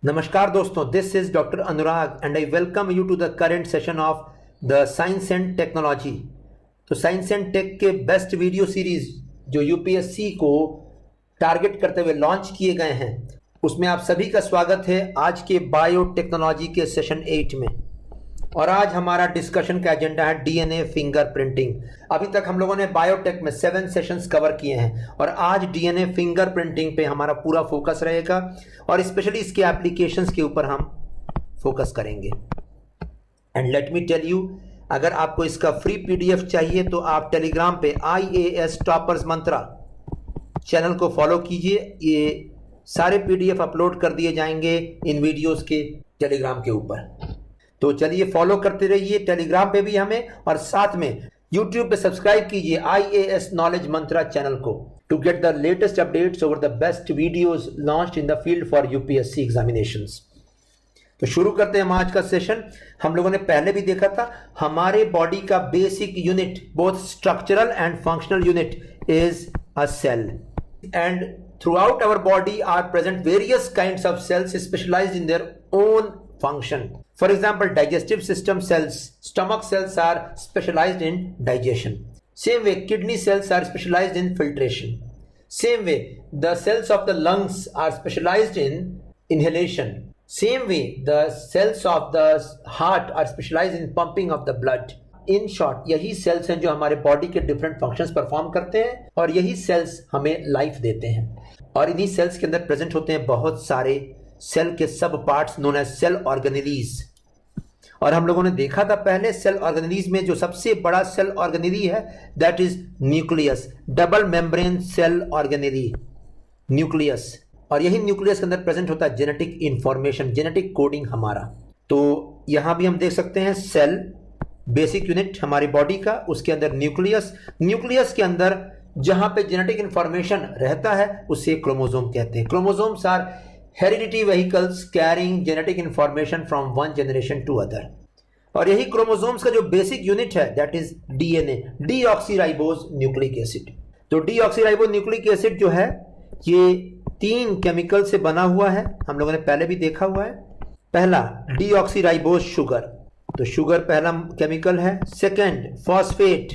नमस्कार दोस्तों, this is doctor Anurag and I welcome you to the current session of the science and technology. तो science and tech के best video series जो UPSC को target करते हुए लॉन्च किए गए हैं, उसमें आप सभी का स्वागत है आज के बायोटेक्नोलॉजी के सेशन 8 में। और आज हमारा डिस्कशन का एजेंडा है डीएनए फिंगरप्रिंटिंग। अभी तक हम लोगों ने बायोटेक में 7 सेशंस कवर किए हैं और आज डीएनए फिंगरप्रिंटिंग पे हमारा पूरा फोकस रहेगा और स्पेशली इसके एप्लीकेशंस के ऊपर हम फोकस करेंगे। And let me tell you, अगर आपको इसका फ्री पीडीएफ चाहिए तो आप टेलीग्राम पे IAS टॉपर्स मंत्रा चैनल को फॉलो कीजिए। ये सारे पीडीएफ अपलोड कर दिए जाएंगे इन वीडियोस के टेलीग्राम के ऊपर। तो चलिए फॉलो करते रहिए टेलीग्राम पे भी हमें, और साथ में यूट्यूब पे सब्सक्राइब कीजिए IAS नॉलेज मंत्रा चैनल को to get the latest updates over the best videos launched in the field for UPSC examinations. तो शुरू करते हैं हम आज का सेशन। हम लोगों ने पहले भी देखा था, हमारे बॉडी का basic unit, both structural and functional unit, is a cell. And throughout our body are present various kinds of cells specialized in their own function. For example, digestive system cells, stomach cells are specialized in digestion. Same way, kidney cells are specialized in filtration. Same way, the cells of the lungs are specialized in inhalation. Same way, the cells of the heart are specialized in pumping of the blood. In short, यही sales हैं जो हमारे body के different functions perform करते हैं और यही sales हमें लाइफ देते हैं। और इन्हीं सेल्स के अंदर प्रेजेंट होते हैं बहुत सारे सेल के सब parts known as cell organelles. और हम लोगों ने देखा था पहले, सेल ऑर्गेनेलीज में जो सबसे बड़ा सेल ऑर्गेनेली है that is nucleus, double membrane cell organelle, nucleus. और यही न्यूक्लियस के अंदर प्रेजेंट होता है जेनेटिक इंफॉर्मेशन, जेनेटिक कोडिंग हमारा। तो यहां भी हम देख सकते हैं सेल बेसिक यूनिट हमारी बॉडी का, उसके अंदर न्यूक्लियस, न्यूक्लियस के अंदर जहां पे जेनेटिक इंफॉर्मेशन रहता है उसे क्रोमोसोम कहते हैं। Chromosomes are heredity vehicles carrying genetic information from one generation to other. और यही क्रोमोसोम्स का जो बेसिक यूनिट है that is DNA, deoxyribose nucleic acid. तो डीऑक्सीराइबोज न्यूक्लिक एसिड जो है ये 3 केमिकल से बना हुआ है, हम लोगों ने पहले भी देखा हुआ है। पहला डीऑक्सीराइबोज शुगर, तो शुगर पहला केमिकल है। Second phosphate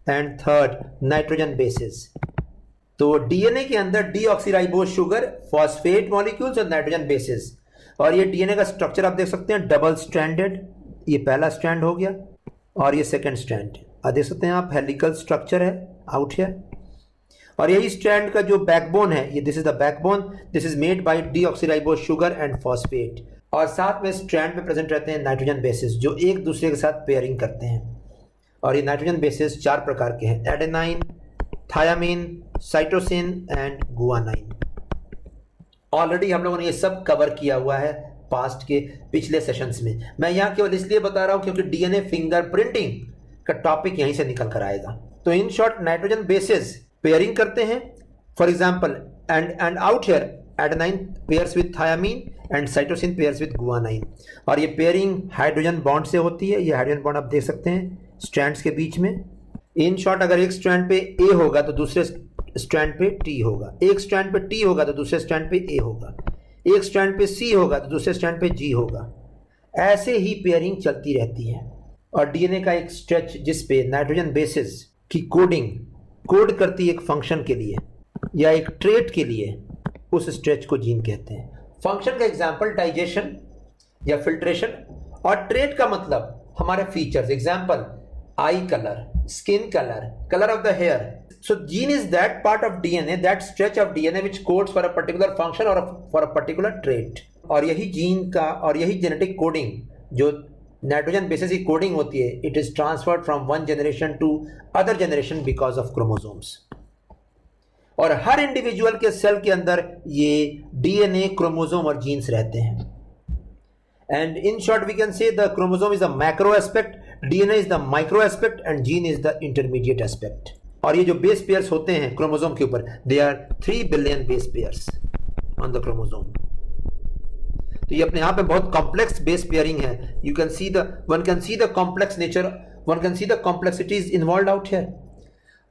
and third nitrogen bases. तो डीएनए के अंदर डीऑक्सीराइबोज शुगर, फॉस्फेट मॉलिक्यूल्स और नाइट्रोजन बेसिस। और ये डीएनए का स्ट्रक्चर आप देख सकते हैं डबल स्ट्रैंडेड, ये पहला स्ट्रैंड हो गया और ये सेकंड स्ट्रैंड। देख सकते हैं आप हेलिकल स्ट्रक्चर है आउट हियर। और यही स्ट्रैंड का जो बैकबोन है, ये this is the backbone, this is made by deoxyribose sugar and phosphate. और साथ में स्ट्रैंड में प्रेजेंट रहते हैं नाइट्रोजन बेसिस जो एक दूसरे के साथ पेयरिंग करते हैं। और ये नाइट्रोजन बेसिस 4 प्रकार के हैं, adenine, thiamine, cytosine and guanine. Already हम लोगों ने ये सब कवर किया हुआ है पास्ट के पिछले सेशंस में। मैं यहाँ केवल इसलिए बता रहा हूँ क्योंकि डीएनए फिंगरप्रिंटिंग का टॉपिक यहीं से निकल कर आएगा। तो in short, nitrogen bases pairing करते हैं, for example and out here adenine pairs with thiamine and cytosine pairs with guanine. और ये पेयरिंग हाइड्रोजन बॉन्ड से होती है। ये हाइड्रोजन बॉन्ड आप देख सकते हैं स्ट्रैंड्स के बीच में। इन शॉर्ट, अगर एक स्ट्रैंड पे ए होगा तो दूसरे स्ट्रैंड पे टी होगा, एक स्ट्रैंड पे टी होगा तो दूसरे स्ट्रैंड पे ए होगा, एक स्ट्रैंड पे सी होगा तो दूसरे स्ट्रैंड पे जी होगा। ऐसे ही पेयरिंग चलती रहती है। और डीएनए का एक स्ट्रेच जिसपे नाइट्रोजन बेसिस की कोड करती है एक फंक्शन के लिए या एक ट्रेट के लिए, उस स्ट्रेच को जीन कहते हैं। फंक्शन का एग्जाम्पल डाइजेशन या फिल्ट्रेशन, और ट्रेट का मतलब हमारे features, example eye colour, skin colour, colour of the hair. So gene is that part of DNA, that stretch of DNA which codes for a particular function और for a particular trait. और यही gene का और यही genetic coding जो nitrogen bases की coding होती है, it is transferred from one generation to other generation because of chromosomes. और हर इंडिविजुअल के सेल के अंदर ये डीएनए, क्रोमोसोम और जीन्स रहते हैं। And in short we can say the chromosome is the macro aspect, DNA is the micro aspect and gene is the intermediate aspect. और ये जो बेस पेयर्स होते हैं क्रोमोसोम के ऊपर, they are 3 billion base pairs on the chromosome. तो ये अपने आप में बहुत कॉम्प्लेक्स बेस पेयरिंग है। You can see one can see the complex nature, one can see the complexities involve out here.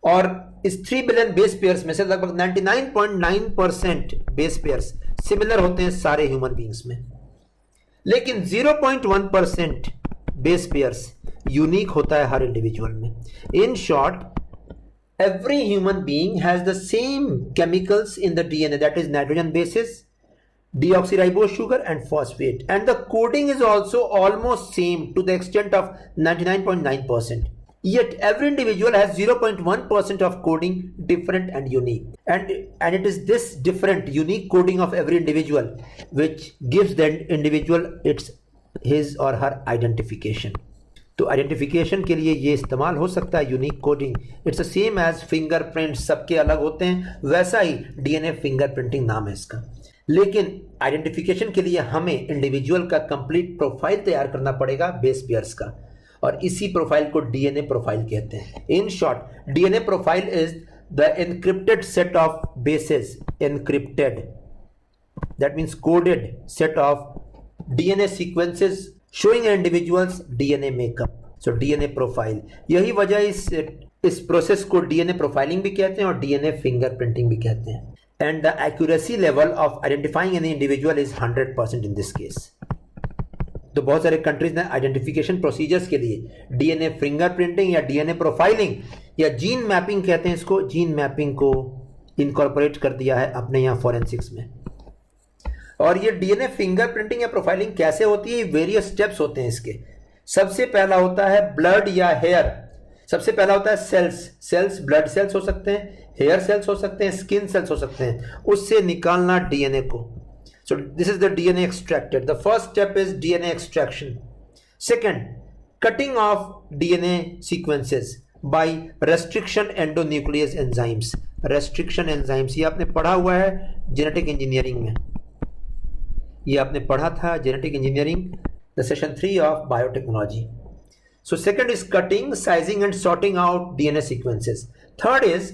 और इस 3 बिलियन बेस पेयर्स में से लगभग 99.9% बेस पेयर्स सिमिलर होते हैं सारे ह्यूमन बींग्स में, लेकिन 0.1% बेस पेयर्स यूनिक होता है हर इंडिविजुअल में। In short, every human being has the same chemicals in the DNA, that is nitrogen bases, deoxyribose sugar and phosphate, and the coding is also almost same to the extent of 99.9%. Yet every individual has 0.1% of coding different and unique, and it is this different unique coding of every individual which gives the individual his or her identification. तो identification के लिए ये इस्तेमाल हो सकता है unique coding. It's the same as fingerprint, सबके अलग होते हैं, वैसा ही डीएनए फिंगरप्रिंटिंग नाम है इसका। लेकिन आइडेंटिफिकेशन के लिए हमें इंडिविजुअल का कंप्लीट प्रोफाइल तैयार करना पड़ेगा बेस पेयर्स का, और इसी प्रोफाइल को डीएनए प्रोफाइल कहते हैं। In short, DNA profile is the encrypted set of bases, encrypted that means coded set of DNA sequences showing an individual's DNA makeup, so DNA profile। यही वजह इस process को डीएनए प्रोफाइलिंग भी कहते हैं और डीएनए फिंगरप्रिंटिंग भी कहते हैं। And the accuracy level of identifying any individual is 100% in this case. तो बहुत सारे कंट्रीज ने आइडेंटिफिकेशन प्रोसीजर्स के लिए डीएनए फिंगरप्रिंटिंग या डीएनए प्रोफाइलिंग या जीन मैपिंग कहते हैं इसको, जीन मैपिंग को इनकॉर्पोरेट कर दिया है अपने यहाँ फॉरेंसिक्स में। और ये डीएनए फिंगरप्रिंटिंग या प्रोफाइलिंग कैसे होती है, वेरियस स्टेप्स होते हैं इसके। सबसे पहला होता है ब्लड या हेयर। सबसे पहला होता है सेल्स, ब्लड सेल्स हो सकते हैं, हेयर सेल्स हो सकते हैं, स्किन सेल्स हो सकते हैं, उससे निकालना डीएनए को। So this is the DNA extracted. The first step is DNA extraction. Second, cutting of DNA sequences by restriction endonuclease enzymes. Restriction enzymes ये आपने पढ़ा हुआ है जेनेटिक इंजीनियरिंग में, ये आपने पढ़ा था genetic engineering the session 3 of biotechnology. So second is cutting, sizing and sorting out DNA sequences. Third is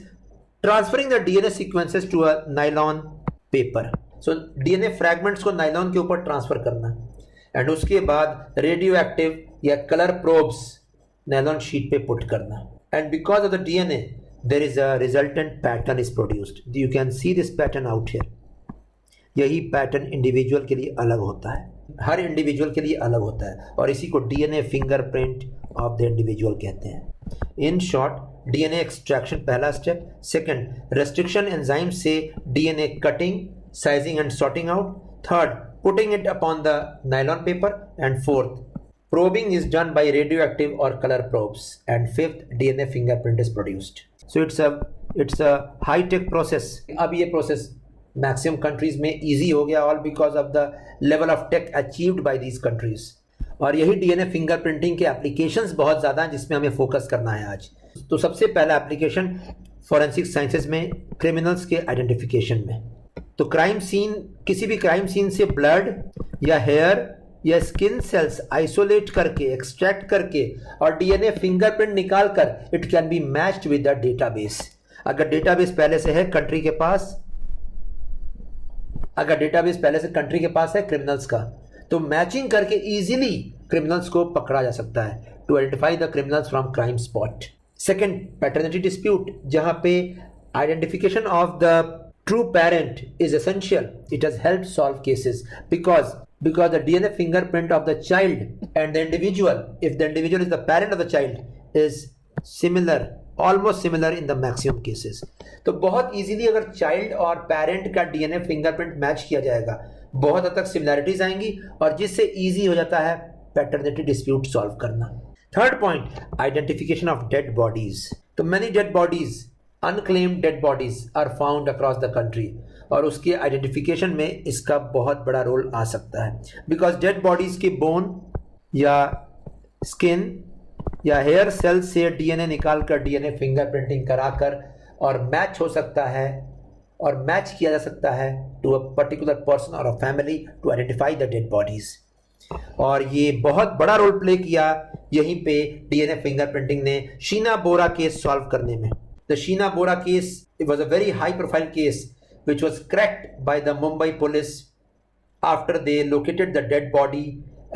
transferring the DNA sequences to a nylon paper. So DNA fragments को nylon के ऊपर transfer करना, and उसके बाद radioactive या colour probes nylon sheet पे put करना, and because of the DNA there is a resultant pattern is produced. You can see this pattern out here. यही पैटर्न इंडिविजुअल के लिए अलग होता है, हर इंडिविजुअल के लिए अलग होता है, और इसी को DNA fingerprint of the individual कहते हैं। इन शॉर्ट, डीएनए एक्सट्रैक्शन पहला स्टेप। सेकंड, रेस्ट्रिक्शन एंजाइम से DNA cutting, sizing and sorting out. Third, putting it upon the nylon paper, and fourth, probing is done by radioactive or color probes, and fifth, DNA fingerprint is produced. So it's a high tech process. अब ये process maximum countries में easy हो गया, all because of the level of tech achieved by these countries. और यही DNA fingerprinting के applications बहुत ज़्यादा हैं जिसमें हमें फोकस करना है आज। तो सबसे पहला एप्लीकेशन फॉरेंसिक साइंसेज में क्रिमिनल्स के आइडेंटिफिकेशन में। तो क्राइम सीन, किसी भी क्राइम सीन से ब्लड या हेयर या स्किन सेल्स आइसोलेट करके, एक्सट्रैक्ट करके और डीएनए फिंगरप्रिंट निकाल कर it can be matched with the database. अगर डेटाबेस पहले से है कंट्री के पास, अगर डेटाबेस पहले से कंट्री के पास है क्रिमिनल्स का, तो मैचिंग करके इजीली क्रिमिनल्स को पकड़ा जा सकता है, to identify the criminals from crime spot. Second, paternity dispute, जहां पे identification of the true parent is essential. It has helped solve cases because the DNA fingerprint of the child and the individual, if the individual is the parent of the child, is similar, almost similar in the maximum cases। तो बहुत easily अगर child और parent का DNA fingerprint match किया जाएगा, बहुत हद तक सिमिलैरिटीज आएंगी और जिससे इजी हो जाता है पैटर्निटी डिस्प्यूट सॉल्व करना। Third point, identification of dead bodies. तो many dead bodies, unclaimed dead bodies are found across the country, और उसके आइडेंटिफिकेशन में इसका बहुत बड़ा रोल आ सकता है, बिकॉज डेड बॉडीज के बोन या स्किन या हेयर सेल से डीएनए निकालकर डीएनए फिंगरप्रिंटिंग कराकर और मैच हो सकता है और मैच किया जा सकता है टू अ पर्टिकुलर पर्सन और a family to identify the dead bodies. और ये बहुत बड़ा रोल प्ले किया यहीं पे डीएनए फिंगरप्रिंटिंग ने शीना बोरा केस सॉल्व करने में। The Sheena Bora case, it was a very high profile case which was cracked by the Mumbai police after they located the dead body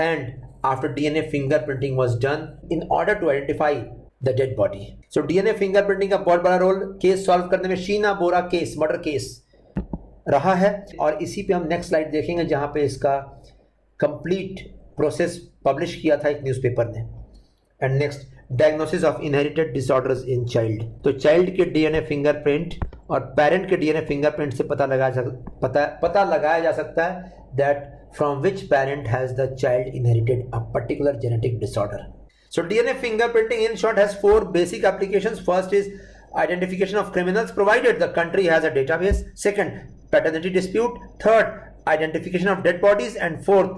and after DNA fingerprinting was done in order to identify the dead body. So DNA fingerprinting का बहुत बड़ा role case solve करने में। शीना बोरा case, murder case, रहा है। और इसी पे हम नेक्स्ट स्लाइड देखेंगे जहाँ पे इसका कंप्लीट प्रोसेस पब्लिश किया था एक न्यूज़पेपर ने। And next, diagnosis of inherited disorders in child. तो चाइल्ड के डीएनए फिंगरप्रिंट और पेरेंट के डीएनए फिंगरप्रिंट से पता लगाया जा सकता है that from which parent has the child inherited a particular genetic disorder. So DNA fingerprinting in short has 4 basic applications. First is identification of criminals provided the country has a database. Second, paternity dispute. Third, identification of dead bodies. And fourth,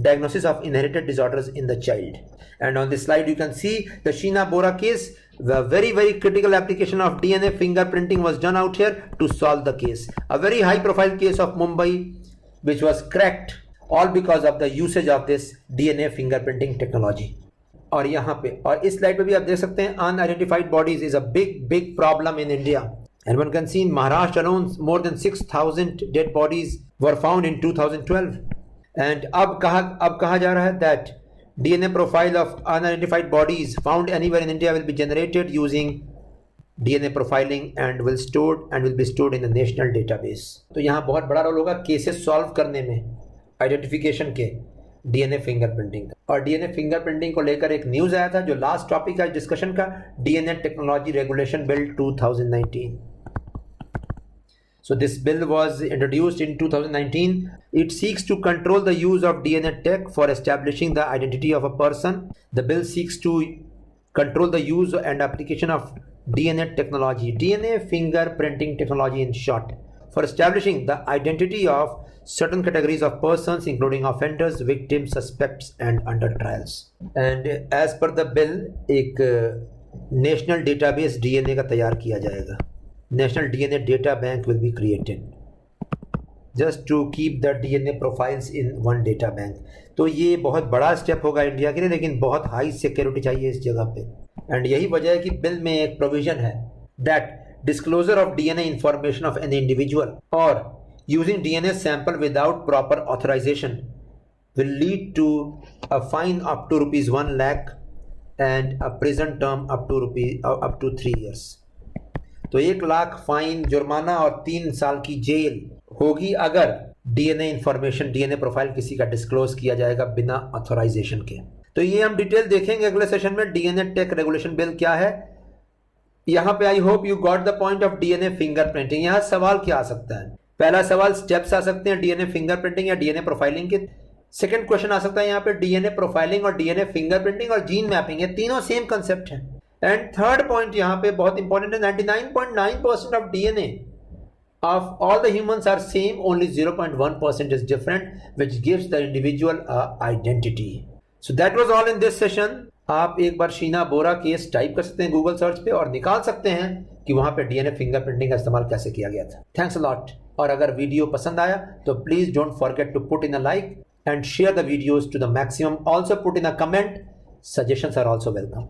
diagnosis of inherited disorders in the child. And on this slide you can see the Sheena Bora case. The very critical application of DNA fingerprinting was done out here to solve the case. A very high profile case of Mumbai which was cracked all because of the usage of this DNA fingerprinting technology. और यहाँ पे और इस slide पे भी आप देख सकते हैं unidentified bodies is a big problem in India and one can C in Maharashtra alone more than 6,000 dead bodies were found in 2012 and अब कहा जा रहा है that DNA profile of unidentified bodies found anywhere in India will be generated using DNA profiling and will be stored in the national database. तो यहाँ बहुत बड़ा role होगा केसेस सॉल्व करने में आइडेंटिफिकेशन के डीएनए फिंगरप्रिंटिंग। और डीएनए फिंगरप्रिंटिंग को लेकर एक न्यूज़ आया था जो लास्ट टॉपिक है डिस्कशन का, DNA technology regulation bill 2019। So this bill was introduced in 2019. It seeks to control the use of DNA tech for establishing the identity of a person. The bill seeks to control the use and application of DNA technology, DNA fingerprinting technology in short, for establishing the identity of certain categories of persons including offenders, victims, suspects and under trials. And as per the bill एक national database DNA का तैयार किया जाएगा। National DNA data bank will be created just to keep the DNA profiles in one data bank. तो ये बहुत बड़ा step होगा इंडिया के लिए, लेकिन बहुत हाई सिक्योरिटी चाहिए इस जगह पे। एंड यही वजह है कि बिल में एक प्रोविजन है that disclosure of DNA information of any individual or using DNA sample without proper authorization will lead to a fine up to rupees 1 lakh and a prison term up to 3 years. तो 1 lakh fine, जुर्माना और 3 साल की jail होगी अगर DNA information, DNA profile किसी का disclose किया जाएगा बिना ऑथोराइजेशन के। तो ये हम डिटेल देखेंगे अगले सेशन में। डीएनए टेक रेगुलेशन बिल क्या है यहाँ पे। I hope you got the point of DNA fingerprinting. यहाँ सवाल क्या आ सकता है? पहला सवाल, स्टेप्स आ सकते हैं डीएनए फिंगरप्रिंटिंग या डीएनए प्रोफाइलिंग के। सेकंड क्वेश्चन आ सकता है यहाँ पे डीएनए प्रोफाइलिंग और डीएनए फिंगरप्रिंटिंग और जीन मैपिंग, ये तीनों सेम कंसेप्ट हैं। एंड थर्ड पॉइंट यहाँ पे बहुत इंपॉर्टेंट है, 99.9% of DNA of all the humans are same, only 0.1% is different, which gives the individual a identity. So that was all in this session. आप एक बार शीना बोरा case type कर सकते हैं गूगल सर्च पे और निकाल सकते हैं कि वहां पे डीएनए फिंगरप्रिंटिंग का इस्तेमाल कैसे किया गया था। Thanks a lot. और अगर वीडियो पसंद आया तो please don't forget to put in a like and share the videos to the maximum. Also put in a comment. Suggestions are also welcome.